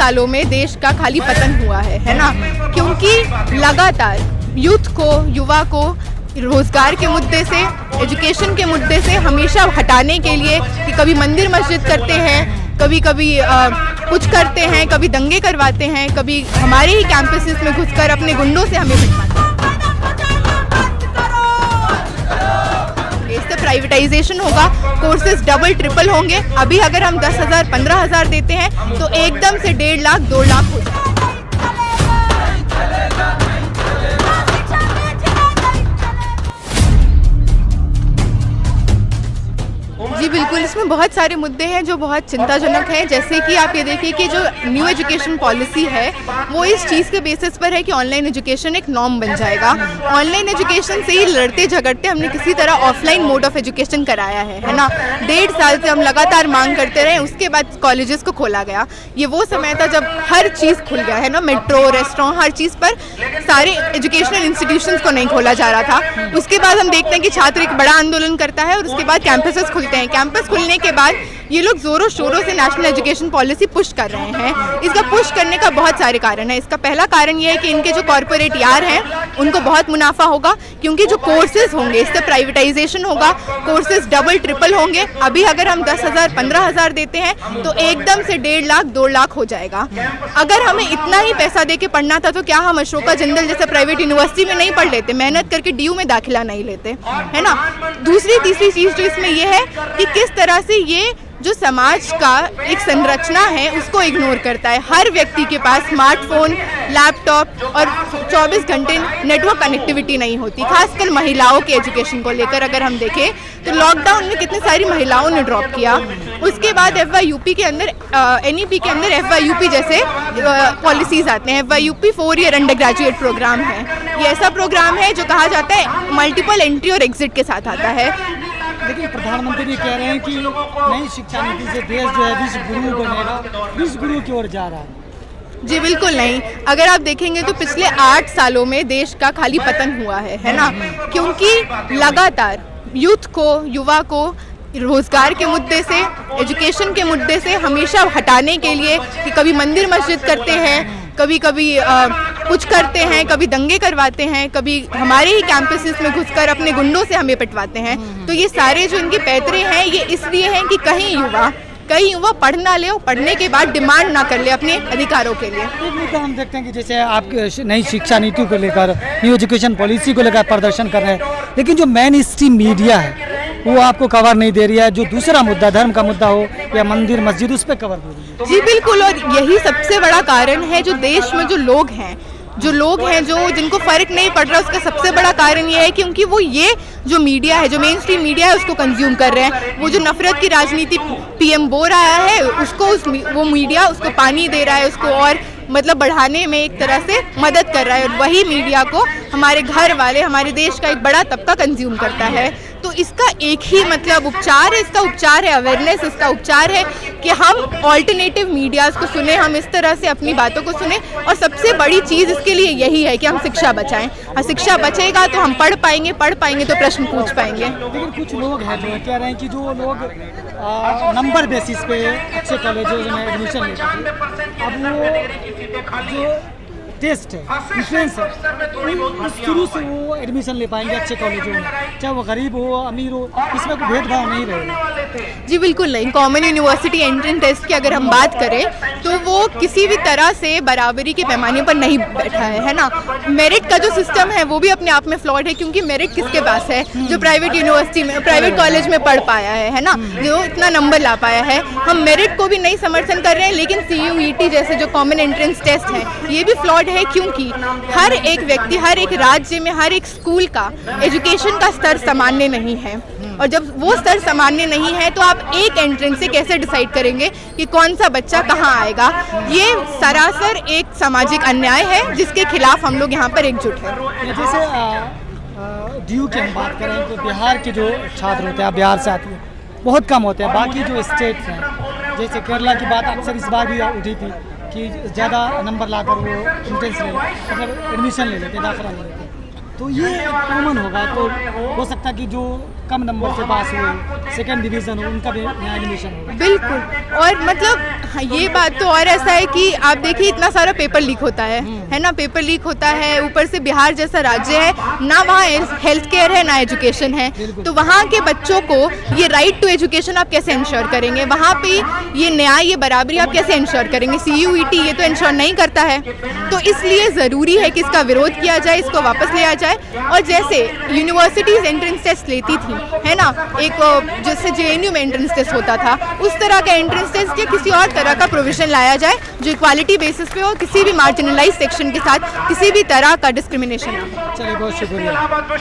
सालों में देश का खाली पतन हुआ है ना, क्योंकि लगातार यूथ को, युवा को रोजगार के मुद्दे से, एजुकेशन के मुद्दे से हमेशा हटाने के लिए कि कभी मंदिर मस्जिद करते हैं, कभी कुछ करते हैं, कभी दंगे करवाते हैं, कभी हमारे ही कैंपसेस में घुसकर अपने गुंडों से हमें पिटवाते हैं। इससे प्राइवेटाइजेशन होगा, कोर्सेज डबल ट्रिपल होंगे। अभी अगर हम 10,000 15,000 देते हैं तो एकदम से 1.5 लाख 2 लाख हो जाए। जी बिल्कुल, इसमें बहुत सारे मुद्दे हैं जो बहुत चिंताजनक हैं। जैसे कि आप ये देखिए कि जो न्यू एजुकेशन पॉलिसी है वो इस चीज़ के बेसिस पर है कि ऑनलाइन एजुकेशन एक नॉर्म बन जाएगा। ऑनलाइन एजुकेशन से ही लड़ते झगड़ते हमने किसी तरह ऑफलाइन मोड ऑफ एजुकेशन कराया है ना। 1.5 साल से हम लगातार मांग करते रहे, उसके बाद कॉलेजेस को खोला गया। ये वो समय था जब हर चीज़ खुल गया है ना, मेट्रो, रेस्टोरेंट, हर चीज़ पर सारे एजुकेशनल इंस्टीट्यूशंस को नहीं खोला जा रहा था। उसके बाद हम देखते हैं कि छात्र एक बड़ा आंदोलन करता है और उसके बाद कैंपसेस खुलते हैं। कैंपस खुलने के बाद ये लोग जोरों शोरों से नेशनल एजुकेशन पॉलिसी पुश कर रहे हैं। इसका पुश करने का बहुत सारे कारण है। इसका पहला कारण ये है कि इनके जो कॉर्पोरेट यार हैं उनको बहुत मुनाफा होगा, क्योंकि जो कोर्सेज होंगे इससे प्राइवेटाइजेशन होगा, कोर्सेज डबल ट्रिपल होंगे। अभी अगर हम 10,000 15,000 देते हैं तो एकदम से 1.5 लाख 2 लाख हो जाएगा। अगर हमें इतना ही पैसा दे के पढ़ना था तो क्या हम अशोका जिंदल जैसे प्राइवेट यूनिवर्सिटी में नहीं पढ़ लेते, मेहनत करके DU में दाखिला नहीं लेते, है ना। दूसरी तीसरी चीज़ जो इसमें ये है कि किस तरह से ये जो समाज का एक संरचना है उसको इग्नोर करता है। हर व्यक्ति के पास स्मार्टफोन, लैपटॉप और 24 घंटे नेटवर्क कनेक्टिविटी नहीं होती। खासकर महिलाओं के एजुकेशन को लेकर अगर हम देखें तो लॉकडाउन में कितनी सारी महिलाओं ने ड्रॉप किया। उसके बाद FYUP के अंदर, NEP के अंदर FYUP जैसे पॉलिसीज आते हैं। FYUP 4 year undergraduate program है। ये ऐसा प्रोग्राम है जो कहा जाता है मल्टीपल एंट्री और एग्जिट के साथ आता है। लेकिन प्रधानमंत्री कह रहे हैं कि नई शिक्षा नीति से देश जो है विश्व गुरु बनेगा, विश्व गुरु की ओर जा रहा है। जी बिल्कुल नहीं। अगर आप देखेंगे तो पिछले 8 सालों में देश का खाली पतन हुआ है ना, क्योंकि लगातार यूथ को, युवा को रोजगार के मुद्दे से, एजुकेशन के मुद्दे से हमेशा हटाने के लिए कि कभी मंदिर मस्जिद करते हैं, कभी कुछ करते हैं, कभी दंगे करवाते हैं, कभी हमारे ही कैंपसेस में घुसकर अपने गुंडों से हमें पिटवाते हैं। तो ये सारे जो इनके पैतरे हैं ये इसलिए हैं कि कहीं युवा पढ़ ना ले, पढ़ने के बाद डिमांड ना कर ले अपने अधिकारों के लिए। तो हम देखते हैं कि जैसे आप नई शिक्षा नीति को लेकर, न्यू एजुकेशन पॉलिसी को लेकर प्रदर्शन कर रहे हैं, लेकिन जो मेन स्ट्रीम मीडिया है वो आपको कवर नहीं दे रही है। जो दूसरा मुद्दा, धर्म का मुद्दा हो या मंदिर मस्जिद, उस पर कवर दे रही है। जी बिल्कुल, और यही सबसे बड़ा कारण है जो देश में जो लोग हैं जो जिनको फर्क नहीं पड़ रहा, उसका सबसे बड़ा कारण ये है क्योंकि वो ये जो मीडिया है, जो मेन स्ट्रीम मीडिया है, उसको कंज्यूम कर रहे हैं। वो जो नफरत की राजनीति PM बोल रहा है उसको वो मीडिया उसको पानी दे रहा है, उसको और मतलब बढ़ाने में एक तरह से मदद कर रहा है। और वही मीडिया को हमारे घर वाले, हमारे देश का एक बड़ा तबका कंज्यूम करता है। तो इसका एक ही मतलब उपचार है, इसका उपचार है अवेयरनेस, इसका उपचार है कि हम ऑल्टरनेटिव मीडियाज़ को सुने, हम इस तरह से अपनी बातों को सुने। और सबसे बड़ी चीज़ इसके लिए यही है कि हम शिक्षा बचाएं। और शिक्षा बचेगा तो हम पढ़ पाएंगे तो प्रश्न पूछ पाएंगे। लेकिन कुछ लोग हैं जो कह रहे हैं कि जो लोग नंबर बेसिस पे अच्छे कॉलेजों में एडमिशन लेते थे, अब वो जो टेस्ट है, इंफ्लुएंस है, शुरू से वो एडमिशन ले पाएंगे अच्छे कॉलेजों में, चाहे वो गरीब हो अमीर हो, इसमें कोई भेदभाव नहीं रहेगा। जी बिल्कुल नहीं। कॉमन यूनिवर्सिटी एंट्रेंस टेस्ट की अगर हम बात करें तो वो किसी भी तरह से बराबरी के पैमाने पर नहीं बैठा है ना। मेरिट का जो सिस्टम है वो भी अपने आप में फ्लॉड है, क्योंकि मेरिट किसके पास है? जो प्राइवेट यूनिवर्सिटी में, प्राइवेट कॉलेज में पढ़ पाया है ना, जो इतना नंबर ला पाया है। हम मेरिट को भी नहीं समर्थन कर रहे हैं, लेकिन CUET जैसे जो कॉमन एंट्रेंस टेस्ट है ये भी फ्लॉड है, क्योंकि हर एक व्यक्ति, हर एक राज्य में, हर एक स्कूल का एजुकेशन का स्तर सामान्य नहीं है। और जब वो स्तर सामान्य नहीं है तो आप एक एंट्रेंस से कैसे डिसाइड करेंगे कि कौन सा बच्चा कहाँ आएगा? ये सरासर एक सामाजिक अन्याय है जिसके खिलाफ हम लोग यहाँ पर एकजुट हैं। जैसे DU की हम बात करें तो बिहार के जो छात्र होते हैं, बिहार से आते हैं, बहुत कम होते हैं। बाकी जो स्टेट्स हैं, जैसे केरला की बात अक्सर इस बार भी उठी थी कि ज़्यादा नंबर लाकर वो एंट्रेंस ले, मतलब एडमिशन ले लेते, दाखिला ले लेते। तो ये कॉमन होगा, तो हो सकता है कि जो कम नंबर से पास हुए, सेकंड डिवीज़न हो, उनका भी यहाँ एडमिशन होगा। बिल्कुल। और मतलब हाँ, ये बात तो और ऐसा है कि आप देखिए इतना सारा पेपर लीक होता है ना, पेपर लीक होता है, ऊपर से बिहार जैसा राज्य है ना, वहाँ हेल्थ केयर है ना एजुकेशन है, तो वहाँ के बच्चों को ये राइट टू एजुकेशन आप कैसे इंश्योर करेंगे, वहाँ पे ये न्याय, ये बराबरी आप कैसे इंश्योर करेंगे? CUET ये तो इंश्योर नहीं करता है, तो इसलिए ज़रूरी है कि इसका विरोध किया जाए, इसको वापस लिया जाए। और जैसे यूनिवर्सिटीज़ एंट्रेंस टेस्ट लेती थी, है ना, एक जैसे JNU में एंट्रेंस टेस्ट होता था, उस तरह का एंट्रेंस टेस्ट या किसी और तरह का प्रोविजन लाया जाए जो इक्वालिटी बेसिस पे हो, किसी भी मार्जिनलाइज सेक्शन के साथ किसी भी तरह का डिस्क्रिमिनेशन ना हो। चलिए, बहुत शुक्रिया।